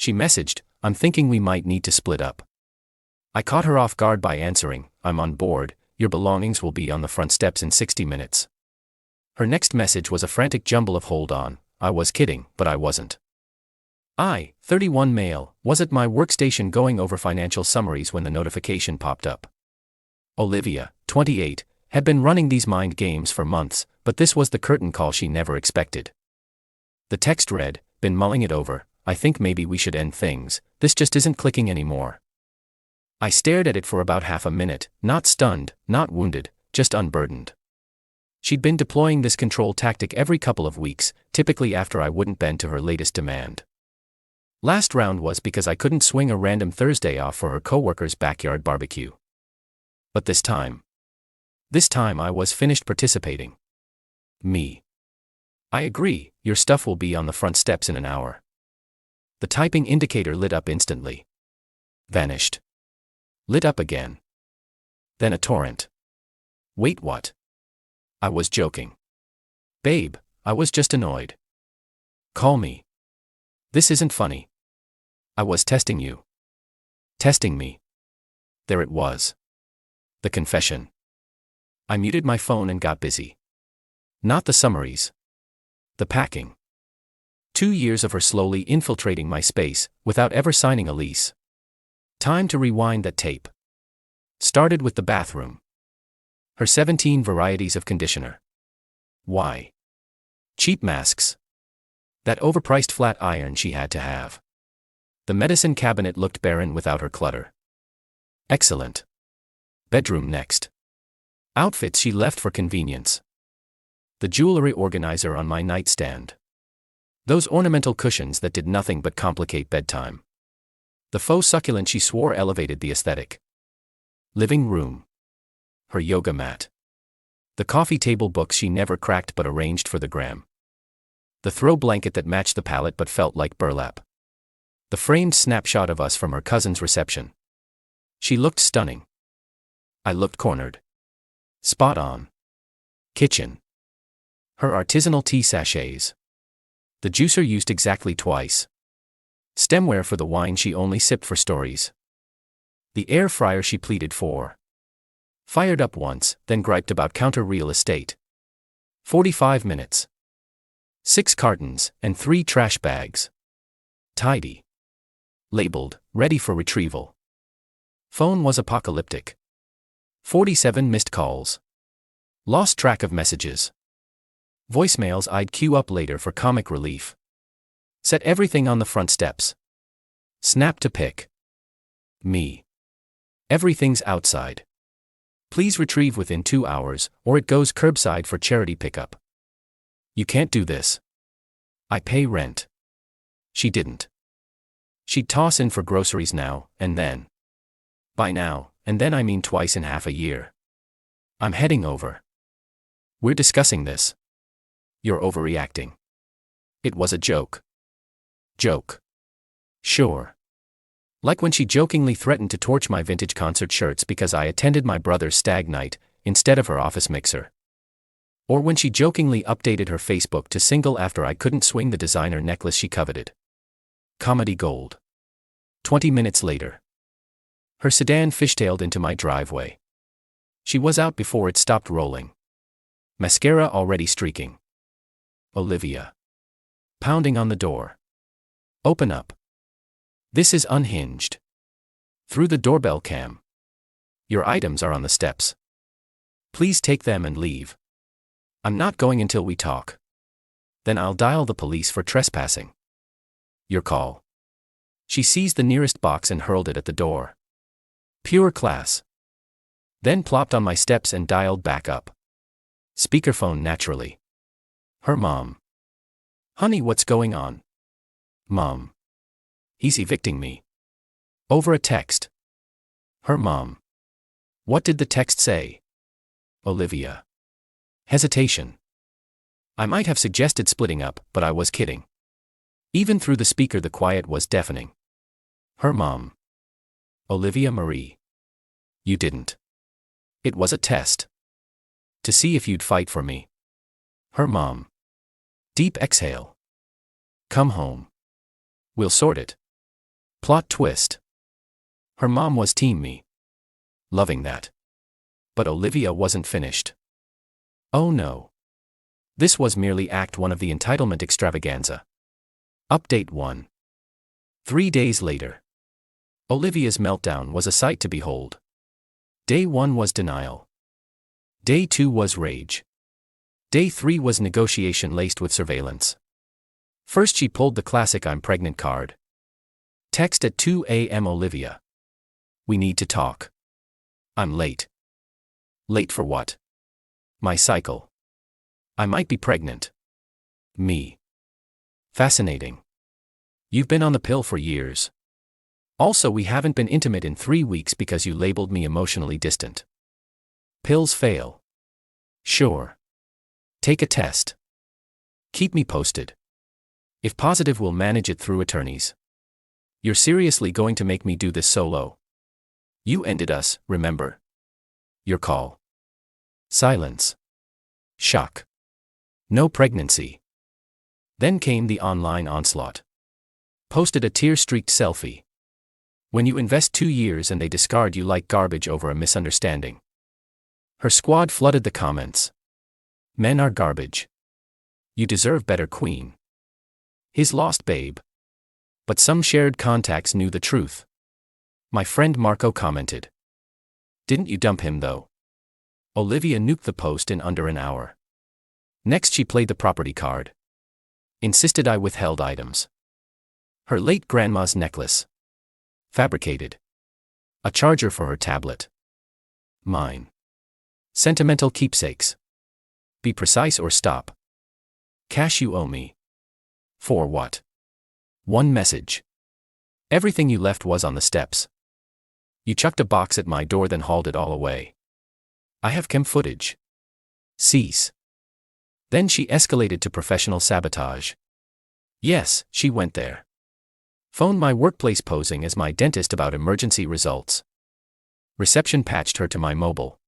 She messaged, "I'm thinking we might need to split up." I caught her off guard by answering, "I'm on board, your belongings will be on the front steps in 60 minutes. Her next message was a frantic jumble of "hold on." I was kidding, but I wasn't. I, 31 male, was at my workstation going over financial summaries when the notification popped up. Olivia, 28, had been running these mind games for months, but this was the curtain call she never expected. The text read, "Been mulling it over, I think maybe we should end things, this just isn't clicking anymore." I stared at it for about half a minute, not stunned, not wounded, just unburdened. She'd been deploying this control tactic every couple of weeks, typically after I wouldn't bend to her latest demand. Last round was because I couldn't swing a random Thursday off for her coworker's backyard barbecue. But this time I was finished participating. Me. "I agree, your stuff will be on the front steps in an hour." The typing indicator lit up instantly. Vanished. Lit up again. Then a torrent. Wait, what? I was joking. "Babe, I was just annoyed. Call me. This isn't funny. I was testing you." Testing me. There it was. The confession. I muted my phone and got busy. Not the summaries. The packing. 2 years of her slowly infiltrating my space, without ever signing a lease. Time to rewind that tape. Started with the bathroom. Her 17 varieties of conditioner. Why? Cheap masks. That overpriced flat iron she had to have. The medicine cabinet looked barren without her clutter. Excellent. Bedroom next. Outfits she left for convenience. The jewelry organizer on my nightstand. Those ornamental cushions that did nothing but complicate bedtime. The faux succulent she swore elevated the aesthetic. Living room. Her yoga mat. The coffee table books she never cracked but arranged for the gram. The throw blanket that matched the palette but felt like burlap. The framed snapshot of us from her cousin's reception. She looked stunning. I looked cornered. Spot on. Kitchen. Her artisanal tea sachets. The juicer used exactly twice. Stemware for the wine she only sipped for stories. The air fryer she pleaded for. Fired up once, then griped about counter real estate. 45 minutes. 6 cartons, and 3 trash bags. Tidy. Labeled, ready for retrieval. Phone was apocalyptic. 47 missed calls. Lost track of messages. Voicemails I'd queue up later for comic relief. Set everything on the front steps. Snap to pick. Me. Everything's outside. Please retrieve within 2 hours, or it goes curbside for charity pickup. You can't do this. I pay rent. She didn't. She'd toss in for groceries now, and then. By now, and then I mean twice in half a year. I'm heading over. We're discussing this. You're overreacting. It was a joke. Joke. Sure. Like when she jokingly threatened to torch my vintage concert shirts because I attended my brother's stag night, instead of her office mixer. Or when she jokingly updated her Facebook to single after I couldn't swing the designer necklace she coveted. Comedy gold. 20 minutes later. Her sedan fishtailed into my driveway. She was out before it stopped rolling. Mascara already streaking. Olivia. Pounding on the door. Open up. This is unhinged. Through the doorbell cam. Your items are on the steps. Please take them and leave. I'm not going until we talk. Then I'll dial the police for trespassing. Your call. She seized the nearest box and hurled it at the door. Pure class. Then plopped on my steps and dialed back up. Speakerphone naturally. Her mom. Honey, what's going on? Mom. He's evicting me. Over a text. Her mom. What did the text say? Olivia. Hesitation. I might have suggested splitting up, but I was kidding. Even through the speaker the quiet was deafening. Her mom. Olivia Marie. You didn't. It was a test. To see if you'd fight for me. Her mom. Deep exhale. Come home. We'll sort it. Plot twist. Her mom was Team Me. Loving that. But Olivia wasn't finished. Oh no. This was merely Act 1 of the entitlement extravaganza. Update 1. 3 days later. Olivia's meltdown was a sight to behold. Day 1 was denial. Day 2 was rage. Day 3 was negotiation laced with surveillance. First she pulled the classic "I'm pregnant" card. Text at 2 a.m. Olivia. We need to talk. I'm late. Late for what? My cycle. I might be pregnant. Me. Fascinating. You've been on the pill for years. Also, we haven't been intimate in 3 weeks because you labeled me emotionally distant. Pills fail. Sure. Take a test. Keep me posted. If positive, we'll manage it through attorneys. You're seriously going to make me do this solo? You ended us, remember? Your call. Silence. Shock. No pregnancy. Then came the online onslaught. Posted a tear-streaked selfie. When you invest 2 years and they discard you like garbage over a misunderstanding. Her squad flooded the comments. Men are garbage. You deserve better, queen. His lost babe. But some shared contacts knew the truth. My friend Marco commented. Didn't you dump him though? Olivia nuked the post in under an hour. Next she played the property card. Insisted I withheld items. Her late grandma's necklace. Fabricated. A charger for her tablet. Mine. Sentimental keepsakes. Be precise or stop. Cash you owe me. For what? One message. Everything you left was on the steps. You chucked a box at my door then hauled it all away. I have chem footage. Cease. Then she escalated to professional sabotage. Yes, she went there. Phoned my workplace posing as my dentist about emergency results. Reception patched her to my mobile.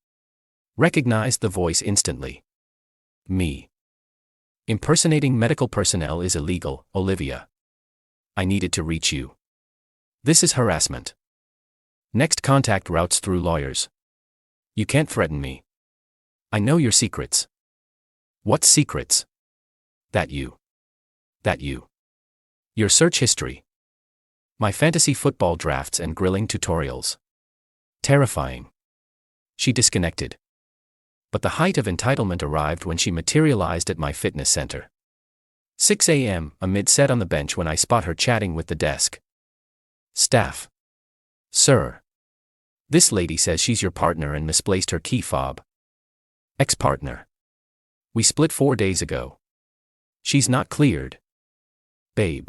Recognized the voice instantly. Me. Impersonating medical personnel is illegal, Olivia. I needed to reach you. This is harassment. Next contact routes through lawyers. You can't threaten me. I know your secrets. What secrets? That you. Your search history. My fantasy football drafts and grilling tutorials. Terrifying. She disconnected. But the height of entitlement arrived when she materialized at my fitness center. 6 a.m., amid set on the bench when I spot her chatting with the desk staff. Sir. This lady says she's your partner and misplaced her key fob. Ex-partner. We split 4 days ago. She's not cleared. Babe.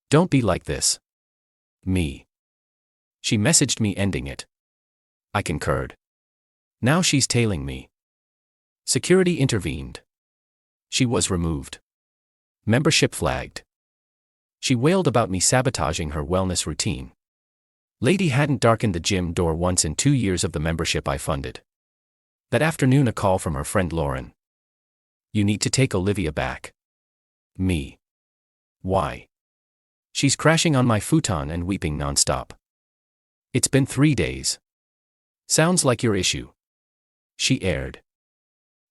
Don't be like this. Me. She messaged me ending it. I concurred. Now she's tailing me. Security intervened. She was removed. Membership flagged. She wailed about me sabotaging her wellness routine. Lady hadn't darkened the gym door once in 2 years of the membership I funded. That afternoon a call from her friend Lauren. You need to take Olivia back. Me. Why? She's crashing on my futon and weeping nonstop. It's been 3 days. Sounds like your issue. She aired.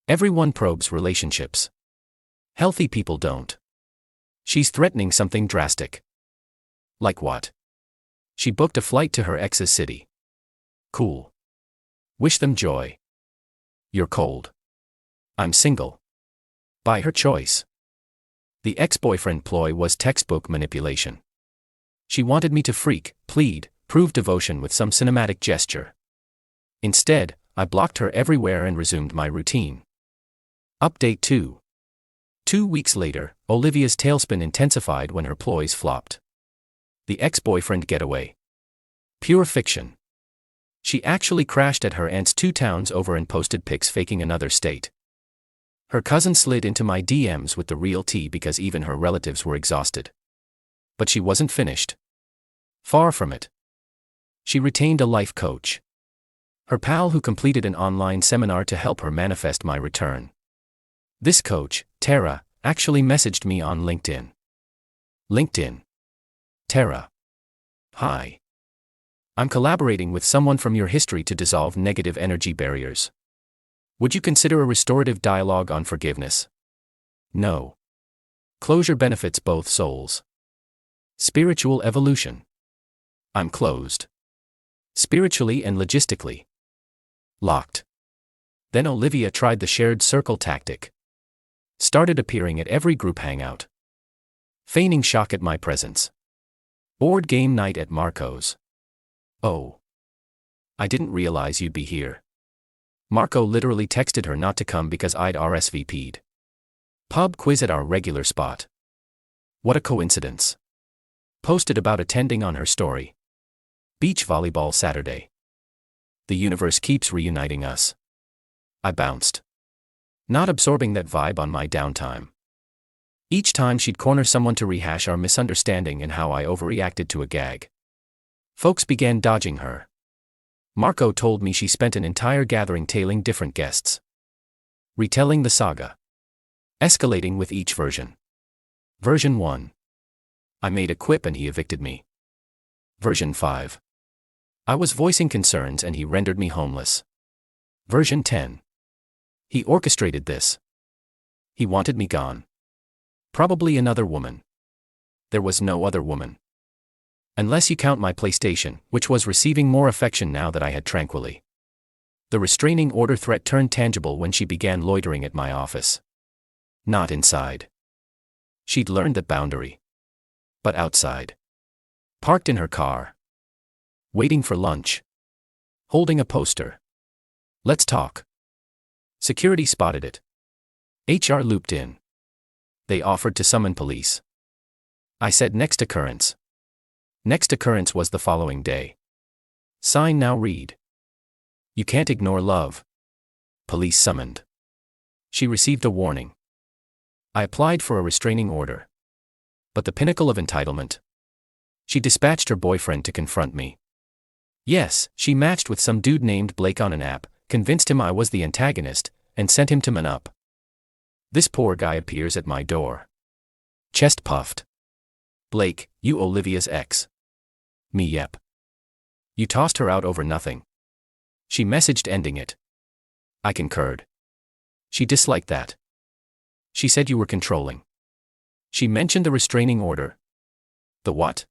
Everyone probes relationships. Healthy people don't. She's threatening something drastic. Like what? She booked a flight to her ex's city. Cool. Wish them joy. You're cold. I'm single. By her choice. The ex-boyfriend ploy was textbook manipulation. She wanted me to freak, plead, prove devotion with some cinematic gesture. Instead, I blocked her everywhere and resumed my routine. Update 2. 2 weeks later, Olivia's tailspin intensified when her ploys flopped. The ex-boyfriend getaway. Pure fiction. She actually crashed at her aunt's 2 towns over and posted pics faking another state. Her cousin slid into my DMs with the real tea because even her relatives were exhausted. But she wasn't finished. Far from it. She retained a life coach. Her pal who completed an online seminar to help her manifest my return. This coach, Tara, actually messaged me on LinkedIn. LinkedIn. Tara. Hi. I'm collaborating with someone from your history to dissolve negative energy barriers. Would you consider a restorative dialogue on forgiveness? No. Closure benefits both souls. Spiritual evolution. I'm closed. Spiritually and logistically. Locked. Then Olivia tried the shared circle tactic. Started appearing at every group hangout. Feigning shock at my presence. Board game night at Marco's. Oh. I didn't realize you'd be here. Marco literally texted her not to come because I'd RSVP'd. Pub quiz at our regular spot. What a coincidence. Posted about attending on her story. Beach volleyball Saturday. The universe keeps reuniting us. I bounced. Not absorbing that vibe on my downtime. Each time she'd corner someone to rehash our misunderstanding and how I overreacted to a gag. Folks began dodging her. Marco told me she spent an entire gathering tailing different guests. Retelling the saga. Escalating with each version. Version 1. I made a quip and he evicted me. Version 5. I was voicing concerns and he rendered me homeless. Version 10. He orchestrated this. He wanted me gone. Probably another woman. There was no other woman. Unless you count my PlayStation, which was receiving more affection now that I had tranquilly. The restraining order threat turned tangible when she began loitering at my office. Not inside. She'd learned that boundary. But outside. Parked in her car. Waiting for lunch. Holding a poster. Let's talk. Security spotted it. HR looped in. They offered to summon police. I said next occurrence. Next occurrence was the following day. Sign now read. You can't ignore love. Police summoned. She received a warning. I applied for a restraining order. But the pinnacle of entitlement. She dispatched her boyfriend to confront me. Yes, she matched with some dude named Blake on an app, convinced him I was the antagonist, and sent him to man up. This poor guy appears at my door. Chest puffed. Blake, you Olivia's ex. Me yep. You tossed her out over nothing. She messaged ending it. I concurred. She disliked that. She said you were controlling. She mentioned the restraining order. The what?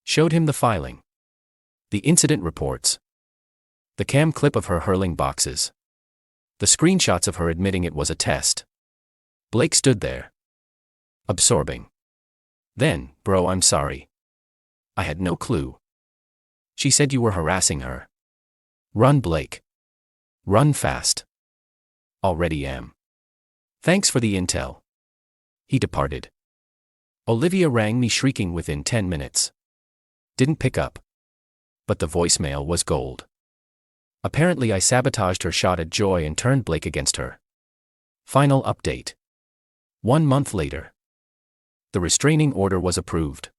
Showed him the filing. The incident reports. The cam clip of her hurling boxes. The screenshots of her admitting it was a test. Blake stood there. Absorbing. Then, bro, I'm sorry. I had no clue. She said you were harassing her. Run, Blake. Run fast. Already am. Thanks for the intel. He departed. Olivia rang me shrieking within 10 minutes. Didn't pick up. But the voicemail was gold. Apparently I sabotaged her shot at joy and turned Blake against her. Final update. 1 month later. The restraining order was approved.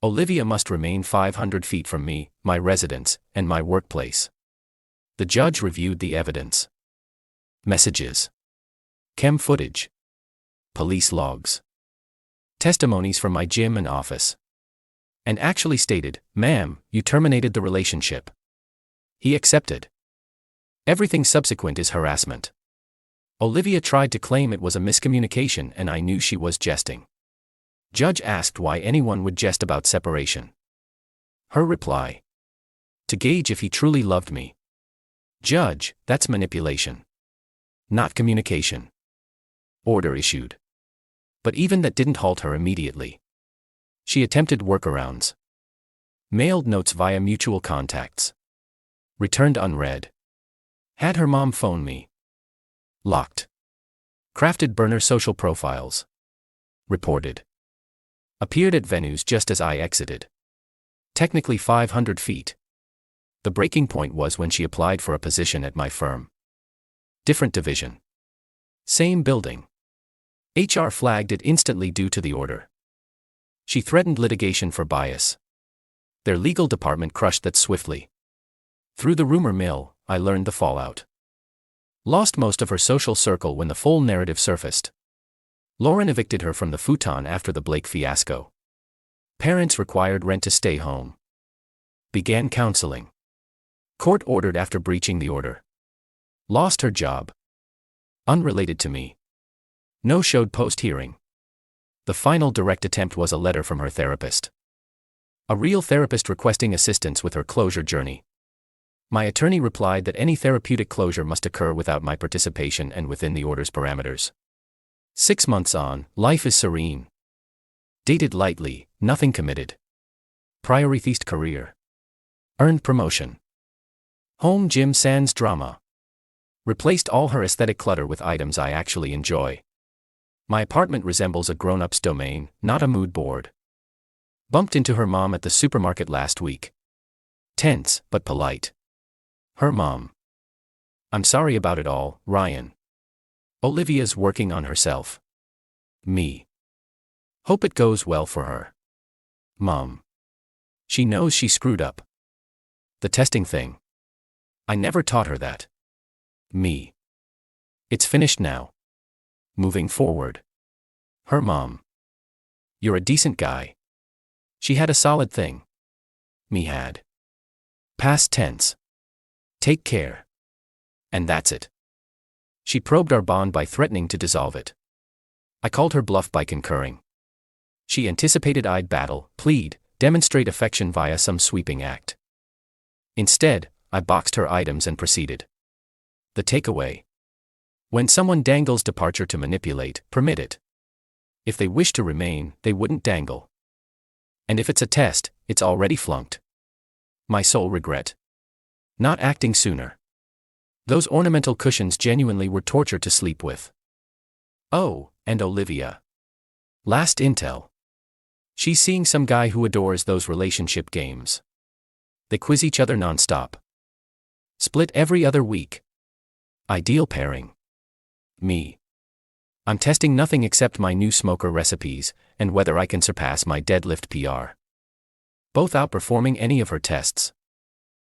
Olivia must remain 500 feet from me, my residence, and my workplace. The judge reviewed the evidence. Messages. Chem footage. Police logs. Testimonies from my gym and office. And actually stated, "Ma'am, you terminated the relationship." He accepted. Everything subsequent is harassment. Olivia tried to claim it was a miscommunication and I knew she was jesting. Judge asked why anyone would jest about separation. Her reply. To gauge if he truly loved me. Judge, that's manipulation. Not communication. Order issued. But even that didn't halt her immediately. She attempted workarounds. Mailed notes via mutual contacts. Returned unread. Had her mom phone me. Locked. Crafted burner social profiles. Reported. Appeared at venues just as I exited. Technically 500 feet. The breaking point was when she applied for a position at my firm. Different division. Same building. HR flagged it instantly due to the order. She threatened litigation for bias. Their legal department crushed that swiftly. Through the rumor mill, I learned the fallout. Lost most of her social circle when the full narrative surfaced. Lauren evicted her from the futon after the Blake fiasco. Parents required rent to stay home. Began counseling. Court ordered after breaching the order. Lost her job. Unrelated to me. No-showed post-hearing. The final direct attempt was a letter from her therapist. A real therapist requesting assistance with her closure journey. My attorney replied that any therapeutic closure must occur without my participation and within the order's parameters. 6 months on, life is serene. Dated lightly, nothing committed. Prioritized career. Earned promotion. Home gym sans drama. Replaced all her aesthetic clutter with items I actually enjoy. My apartment resembles a grown-up's domain, not a mood board. Bumped into her mom at the supermarket last week. Tense, but polite. Her mom. I'm sorry about it all, Ryan. Olivia's working on herself. Me. Hope it goes well for her. Mom. She knows she screwed up. The testing thing. I never taught her that. Me. It's finished now. Moving forward. Her mom. You're a decent guy. She had a solid thing. Me had. Past tense. Take care. And that's it. She probed our bond by threatening to dissolve it. I called her bluff by concurring. She anticipated I'd battle, plead, demonstrate affection via some sweeping act. Instead, I boxed her items and proceeded. The takeaway. When someone dangles departure to manipulate, permit it. If they wish to remain, they wouldn't dangle. And if it's a test, it's already flunked. My sole regret. Not acting sooner. Those ornamental cushions genuinely were torture to sleep with. Oh, and Olivia. Last intel. She's seeing some guy who adores those relationship games. They quiz each other nonstop. Split every other week. Ideal pairing. Me. I'm testing nothing except my new smoker recipes, and whether I can surpass my deadlift PR. Both outperforming any of her tests.